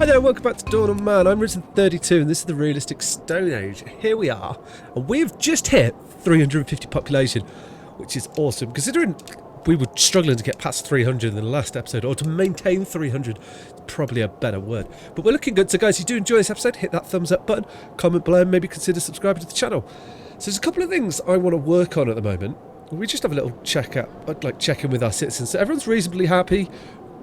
there, welcome back to Dawn of Man. I'm Ep23 and this is the Realistic Stone Age. Here we are, and we've just hit 350 population, which is awesome, considering we were struggling to get past 300 in the last episode, or to maintain 300, probably a better word. But we're looking good, so guys, if you do enjoy this episode, hit that thumbs up button, comment below, and maybe consider subscribing to the channel. So there's a couple of things I want to work on at the moment. We just have a little check in with our citizens. So everyone's reasonably happy.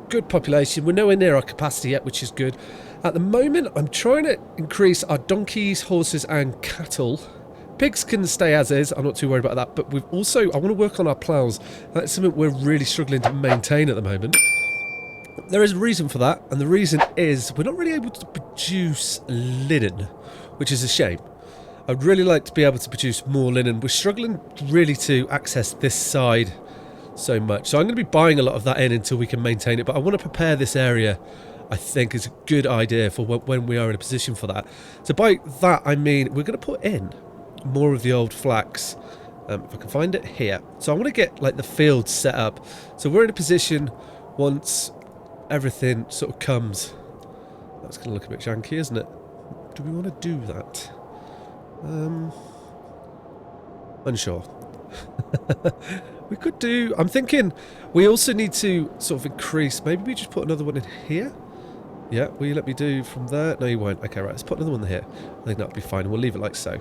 Good population. We're nowhere near our capacity yet, which is good. At the moment, I'm trying to increase our donkeys, horses, and cattle. Pigs can stay as is. I'm not too worried about that. But we've also, I want to work on our ploughs. That's something we're really struggling to maintain at the moment. There is a reason for that, and the reason is we're not really able to produce linen, which is a shame. I'd really like to be able to produce more linen. We're struggling really to access this side so much. So I'm going to be buying a lot of that in until we can maintain it. But I want to prepare this area, I think, is a good idea for when we are in a position for that. So by that, I mean we're going to put in more of the old flax. If I can find it here. So I want to get like the field set up. So we're in a position once everything sort of comes. That's going to look a bit janky, isn't it? Do we want to do that? Unsure. We could do, I'm thinking we also need to sort of increase, maybe we just put another one in here. Yeah, will you let me do from there? No, you won't. Okay, right, let's put another one here. I think that'll be fine. We'll leave it like so.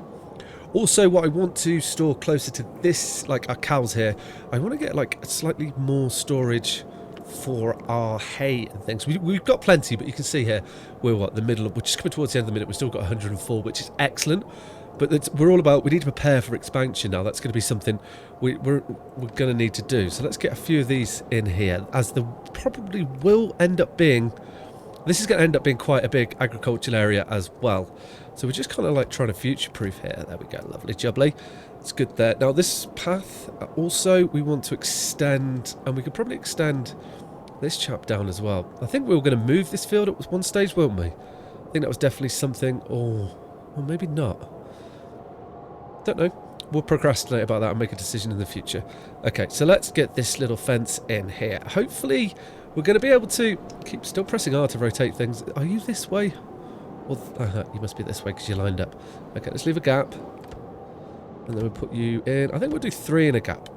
Also, what I want to store closer to this, like our cows here, I want to get like a slightly more storage for our hay and things. We've got plenty, but you can see here, we're what, the middle of, we're just coming towards the end of the minute, we've still got 104, which is excellent. But we're all about, we need to prepare for expansion now. That's going to be something we're going to need to do. So let's get a few of these in here, as there probably will end up being, this is going to end up being quite a big agricultural area as well. So we're just kind of like trying to future-proof here. There we go, lovely jubbly. It's good there. Now this path, also we want to extend, and we could probably extend this chap down as well. I think we were going to move this field at one stage, weren't we? I think that was definitely something, or maybe not. Don't know. We'll procrastinate about that and make a decision in the future. Okay, so let's get this little fence in here. Hopefully, we're going to be able to keep still pressing R to rotate things. Are you this way? Well, you must be this way because you're lined up. Okay, let's leave a gap. And then we'll put you in. I think we'll do 3 in a gap.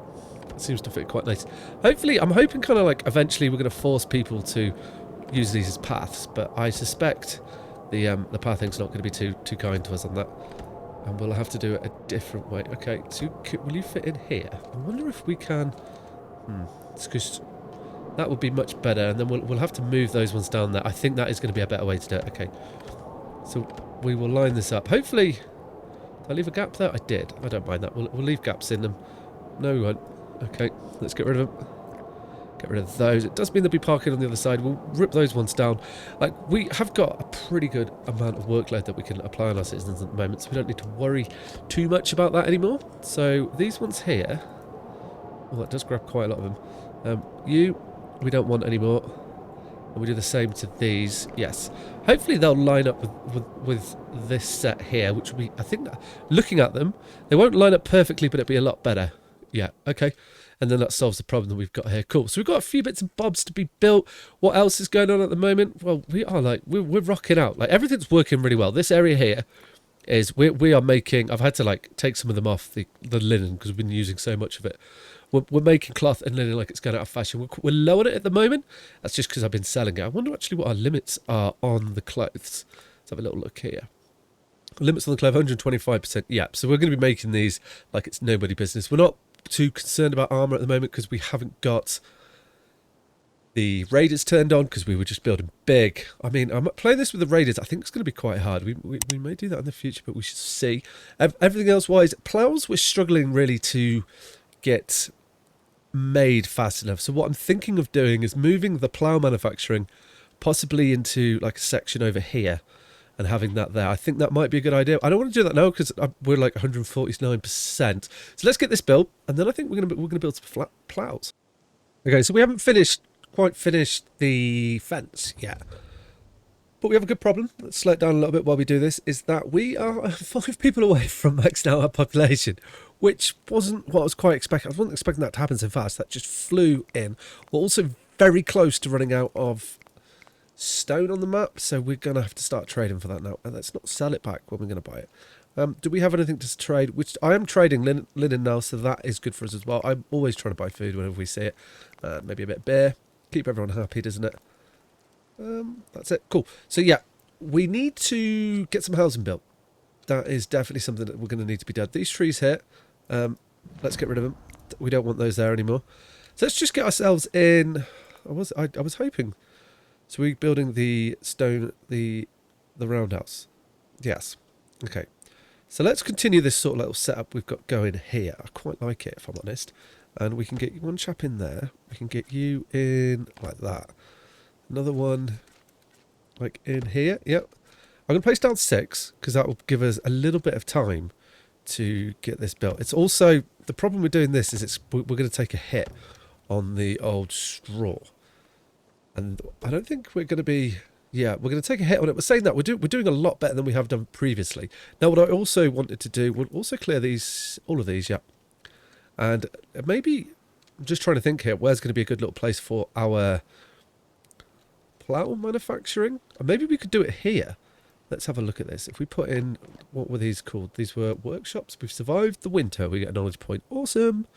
It seems to fit quite nice. Hopefully, I'm hoping kind of like eventually we're going to force people to use these as paths. But I suspect the pathing's not going to be too kind to us on that. And we'll have to do it a different way. Okay, so will you fit in here? I wonder if we can. It's because that would be much better. And then we'll have to move those ones down there. I think that is going to be a better way to do it. Okay, so we will line this up. Hopefully, did I leave a gap there? I did. I don't mind that. We'll leave gaps in them. No, we won't. Okay, let's get rid of them. Get rid of those. It does mean they'll be parking on the other side. We'll rip those ones down. Like, we have got a pretty good amount of workload that we can apply on our citizens at the moment, so we don't need to worry too much about that anymore. So these ones here, well, that does grab quite a lot of them. We don't want any more. And we do the same to these. Yes. Hopefully they'll line up with this set here, which will be, I think, looking at them, they won't line up perfectly, but it'll be a lot better. Yeah, okay. And then that solves the problem that we've got here. Cool. So we've got a few bits and bobs to be built. What else is going on at the moment? Well, we are like, we're rocking out. Like, everything's working really well. This area here is, we are making, I've had to like take some of them off the linen because we've been using so much of it. We're making cloth and linen like it's going out of fashion. We're low on it at the moment. That's just because I've been selling it. I wonder actually what our limits are on the clothes. Let's have a little look here. Limits on the clothes, 125%. Yeah, so we're going to be making these like it's nobody business. We're not too concerned about armor at the moment because we haven't got the raiders turned on because we were just building big. I mean, I'm playing this with the raiders. I think it's going to be quite hard. We may do that in the future, but we should see. Everything else wise, plows we're struggling really to get made fast enough. So what I'm thinking of doing is moving the plow manufacturing possibly into like a section over here and having that there. I think that might be a good idea. I don't want to do that now because we're like 149%. So let's get this built, and then I think we're gonna build some flat plows. Okay, so we haven't quite finished the fence yet, but we have a good problem. Let's slow it down a little bit while we do this. Is that we are 5 people away from maxing out our population, which wasn't what I was quite expecting. I wasn't expecting that to happen so fast. That just flew in. We're also very close to running out of stone on the map, so we're going to have to start trading for that now. And let's not sell it back when we're going to buy it. Do we have anything to trade? Which I am trading linen now, so that is good for us as well. I'm always trying to buy food whenever we see it. Maybe a bit of beer. Keep everyone happy, doesn't it? That's it. Cool. So yeah, we need to get some housing built. That is definitely something that we're going to need to be done. These trees here, let's get rid of them. We don't want those there anymore. So let's just get ourselves in. I was hoping. So we're building the stone, the roundhouse. Yes. Okay. So let's continue this sort of little setup we've got going here. I quite like it, if I'm honest. And we can get one chap in there. We can get you in like that. Another one like in here. Yep. I'm going to place down 6 because that will give us a little bit of time to get this built. It's also, the problem with doing this is we're going to take a hit on the old straw. And I don't think we're going to be... Yeah, we're going to take a hit on it. We're saying that we're doing a lot better than we have done previously. Now, what I also wanted to do, we'll also clear these, all of these, yeah. And maybe, I'm just trying to think here, where's going to be a good little place for our plough manufacturing? Or maybe we could do it here. Let's have a look at this. If we put in, what were these called? These were workshops. We've survived the winter. We get a knowledge point. Awesome.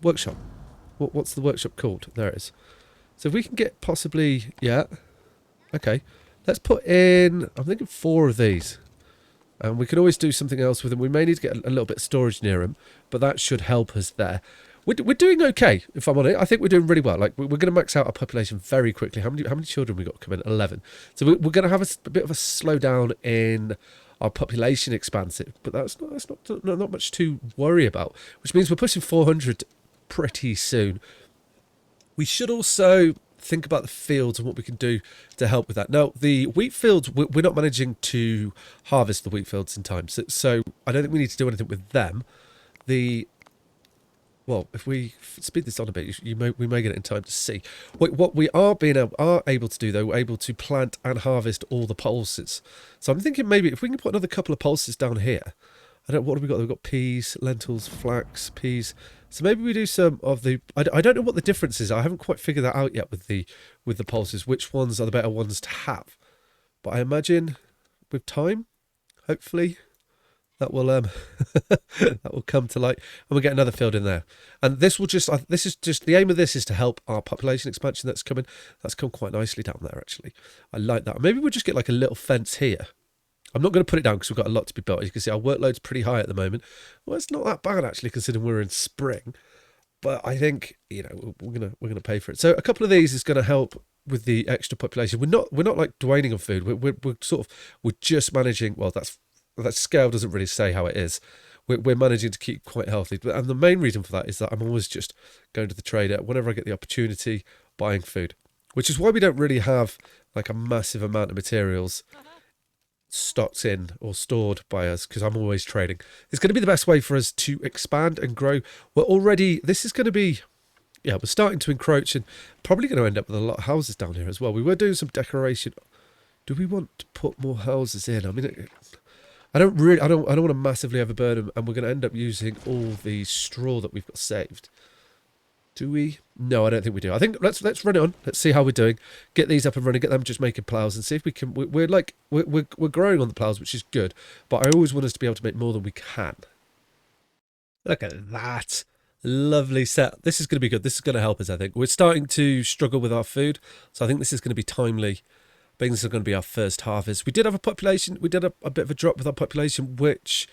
Workshop. What's the workshop called? There it is. So if we can get possibly, yeah. Okay, let's put in, I'm thinking 4 of these. And we can always do something else with them. We may need to get a little bit of storage near them, but that should help us there. We're doing okay, if I'm honest. I think we're doing really well. Like, we're going to max out our population very quickly. How many children we got coming? 11. So we're going to have a bit of a slowdown in our population expansive, but that's not much to worry about, which means we're pushing 400 pretty soon. We should also think about the fields and what we can do to help with that. Now, the wheat fields, we're not managing to harvest the wheat fields in time, so I don't think we need to do anything with them. Well, if we speed this on a bit, we may get it in time to see. What we are able to do, though, we're able to plant and harvest all the pulses. So I'm thinking maybe if we can put another couple of pulses down here. What have we got? We've got peas, lentils, flax, peas. So maybe we do some of the... I don't know what the difference is. I haven't quite figured that out yet with the pulses, which ones are the better ones to have. But I imagine with time, hopefully, that will that will come to light, and we'll get another field in there. And this will just... this is just... The aim of this is to help our population expansion that's coming. That's come quite nicely down there, actually. I like that. Maybe we'll just get like a little fence here. I'm not going to put it down because we've got a lot to be built. As you can see, our workload's pretty high at the moment. Well, it's not that bad, actually, considering we're in spring. But I think, you know, we're gonna pay for it. So a couple of these is going to help with the extra population. We're not like waning on food. We're just managing. Well, that scale doesn't really say how it is. We're managing to keep quite healthy. And the main reason for that is that I'm always just going to the trader whenever I get the opportunity, buying food, which is why we don't really have like a massive amount of materials stocked in or stored by us, because I'm always trading. It's going to be the best way for us to expand and grow. This is going to be, yeah, we're starting to encroach and probably going to end up with a lot of houses down here as well. We were doing some decoration. Do we want to put more houses in? I mean, I don't want to massively overburden them, and we're going to end up using all the straw that we've got saved. Do we? No, I don't think we do. I think let's run it on. Let's see how we're doing. Get these up and running. Get them just making ploughs and see if we can. We're growing on the ploughs, which is good. But I always want us to be able to make more than we can. Look at that. Lovely set. This is going to be good. This is going to help us, I think. We're starting to struggle with our food, so I think this is going to be timely. I think this is going to be our first harvest. We did have a population. We did a bit of a drop with our population, which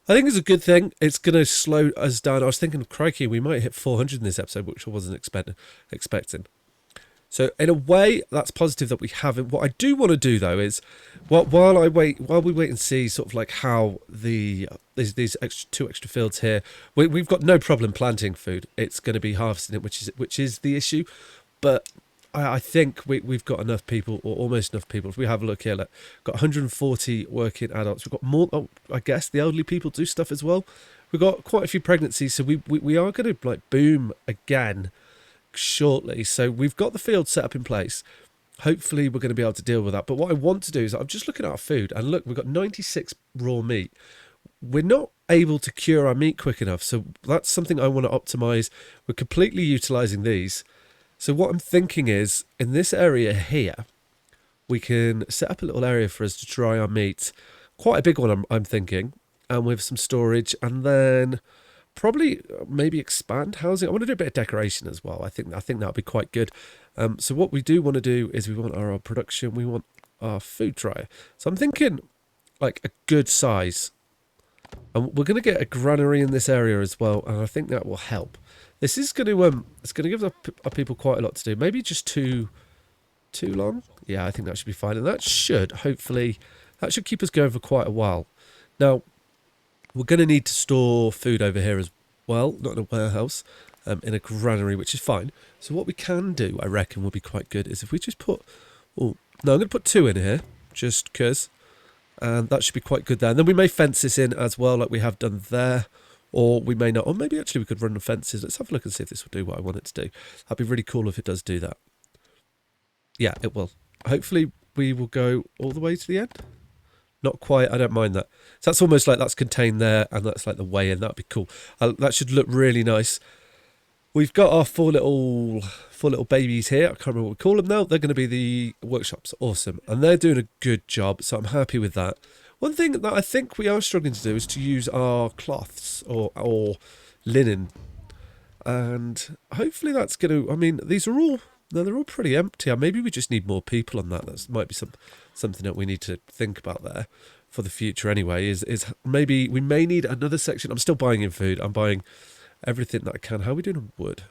I think is a good thing. It's going to slow us down. I was thinking, crikey, we might hit 400 in this episode, which I wasn't expecting. So in a way, that's positive that we haven't. What I do want to do though is, while we wait and see sort of like how these two extra fields here, we've got no problem planting food. It's going to be harvesting it, which is the issue. But I think we've got enough people, or almost enough people. If we have a look here, look, got 140 working adults. We've got more. Oh, I guess the elderly people do stuff as well. We've got quite a few pregnancies, so we are going to like boom again shortly. So we've got the field set up in place. Hopefully we're going to be able to deal with that. But what I want to do is, I'm just looking at our food, and look, we've got 96 raw meat. We're not able to cure our meat quick enough, so that's something I want to optimize. We're completely utilizing these. So what I'm thinking is, in this area here, we can set up a little area for us to dry our meat. Quite a big one, I'm thinking. And with some storage. And then probably maybe expand housing. I want to do a bit of decoration as well. I think that'll be quite good. So what we do want to do is we want our production. We want our food dryer. So I'm thinking like a good size. And we're going to get a granary in this area as well. And I think that will help. This is going to it's going to give our people quite a lot to do. Maybe just too long. Yeah, I think that should be fine. And that should hopefully keep us going for quite a while. Now, we're going to need to store food over here as well, not in a warehouse, in a granary, which is fine. So what we can do, I reckon, will be quite good, is if we just put... Oh, no, I'm going to put 2 in here, just because. And that should be quite good there. And then we may fence this in as well, like we have done there. Or we may not. Or maybe actually we could run the fences. Let's have a look and see if this will do what I want it to do. That'd be really cool if it does do that. Yeah, it will. Hopefully we will go all the way to the end. Not quite, I don't mind that. So that's almost like that's contained there, and that's like the way in. That'd be cool. That should look really nice. We've got our four little babies here. I can't remember what we call them now. They're going to be the workshops. Awesome. And they're doing a good job, so I'm happy with that. One thing that I think we are struggling to do is to use our cloths or linen. And hopefully that's going to... I mean, these are all... No, they're all pretty empty. Maybe we just need more people on that. That might be something that we need to think about there for the future anyway. Is maybe we may need another section. I'm still buying in food. I'm buying everything that I can. How are we doing on wood?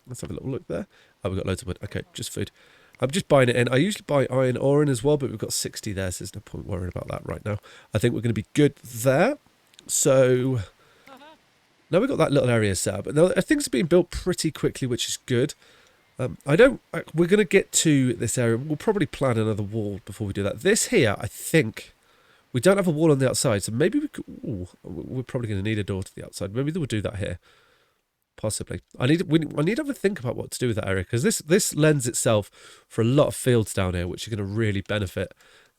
Let's have a little look there. Oh, we've got loads of wood. Okay, just food. I'm just buying it in. I usually buy iron ore in as well, but we've got 60 there, so there's no point worrying about that right now. I think we're going to be good there. So now we've got that little area set up. Now things are being built pretty quickly, which is good. We're going to get to this area. We'll probably plan another wall before we do that. This here, I think, we don't have a wall on the outside, so maybe we could... Ooh, we're probably going to need a door to the outside. Maybe we'll do that here. Possibly. I need to have a think about what to do with that area, because this lends itself for a lot of fields down here, which are going to really benefit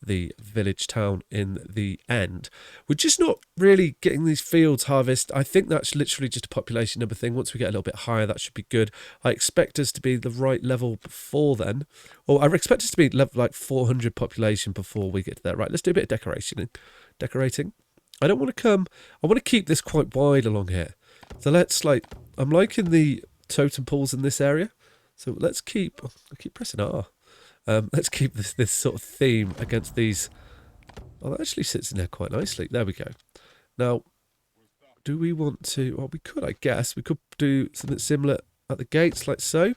the village town in the end. We're just not really getting these fields harvest. I think that's literally just a population number thing. Once we get a little bit higher, that should be good. I expect us to be the right level before then, or I expect us to be level like 400 population before we get to there. Right, let's do a bit of decorating. I don't want to come... I want to keep this quite wide along here. So let's I'm liking the totem poles in this area. So let's keep... I keep pressing R. Let's keep this sort of theme against these. Oh, that actually sits in there quite nicely. There we go. Now, do we want to... Well, we could, I guess. We could do something similar at the gates, like so.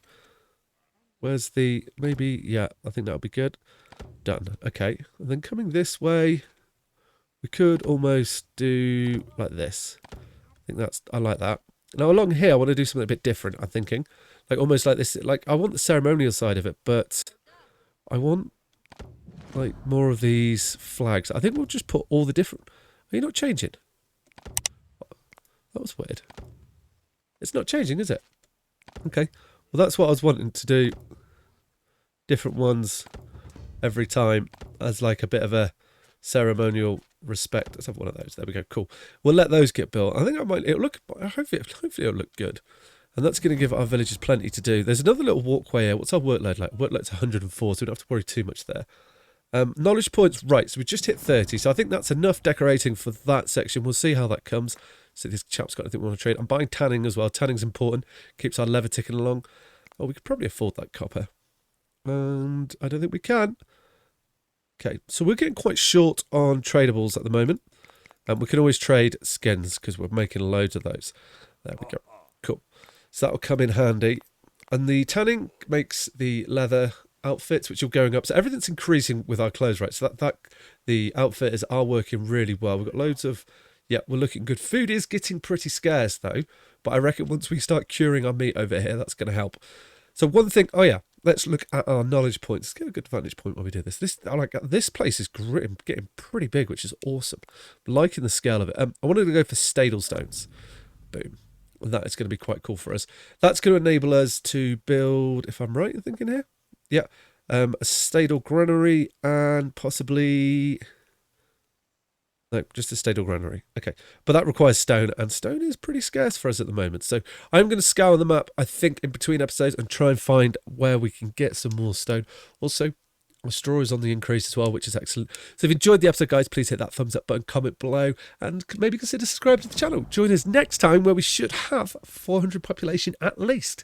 Where's the... Maybe... Yeah, I think that would be good. Done. Okay. And then coming this way, we could almost do like this. I think that's... I like that. Now, along here, I want to do something a bit different, I'm thinking. Like, almost like this. Like, I want the ceremonial side of it, but... I want, like, more of these flags. I think we'll just put all the different... Are you not changing? That was weird. It's not changing, is it? Okay. Well, that's what I was wanting to do. Different ones every time as, like, a bit of a ceremonial respect. Let's have one of those. There we go. Cool. We'll let those get built. I think it'll look... Hopefully it'll look good. And that's going to give our villagers plenty to do. There's another little walkway here. What's our workload like? Workload's 104, so we don't have to worry too much there. Knowledge points, right, so we just hit 30. So I think that's enough decorating for that section. We'll see how that comes. So this chap's got anything we want to trade. I'm buying tanning as well. Tanning's important. Keeps our leather ticking along. Oh, we could probably afford that copper. And I don't think we can. Okay, so we're getting quite short on tradables at the moment. And we can always trade skins because we're making loads of those. There we go. Cool. So that'll come in handy. And the tanning makes the leather outfits, which are going up. So everything's increasing with our clothes, right? So that the outfitters are working really well. We've got loads of... Yeah, we're looking good. Food is getting pretty scarce, though. But I reckon once we start curing our meat over here, that's going to help. So one thing... Oh, yeah. Let's look at our knowledge points. Let's get a good vantage point when we do this. This place is getting pretty big, which is awesome. I'm liking the scale of it. I wanted to go for stadle stones. Boom. And that is going to be quite cool for us. That's going to enable us to build, if I'm right in thinking here, yeah, a stadle granary and possibly... No, just a stadle granary. Okay. But that requires stone, and stone is pretty scarce for us at the moment. So I'm going to scour the map, I think, in between episodes and try and find where we can get some more stone. Also, The straw is on the increase as well, which is excellent. So if you enjoyed the episode, guys, please hit that thumbs up button, comment below, and maybe consider subscribing to the channel. Join us next time where we should have 400 population at least.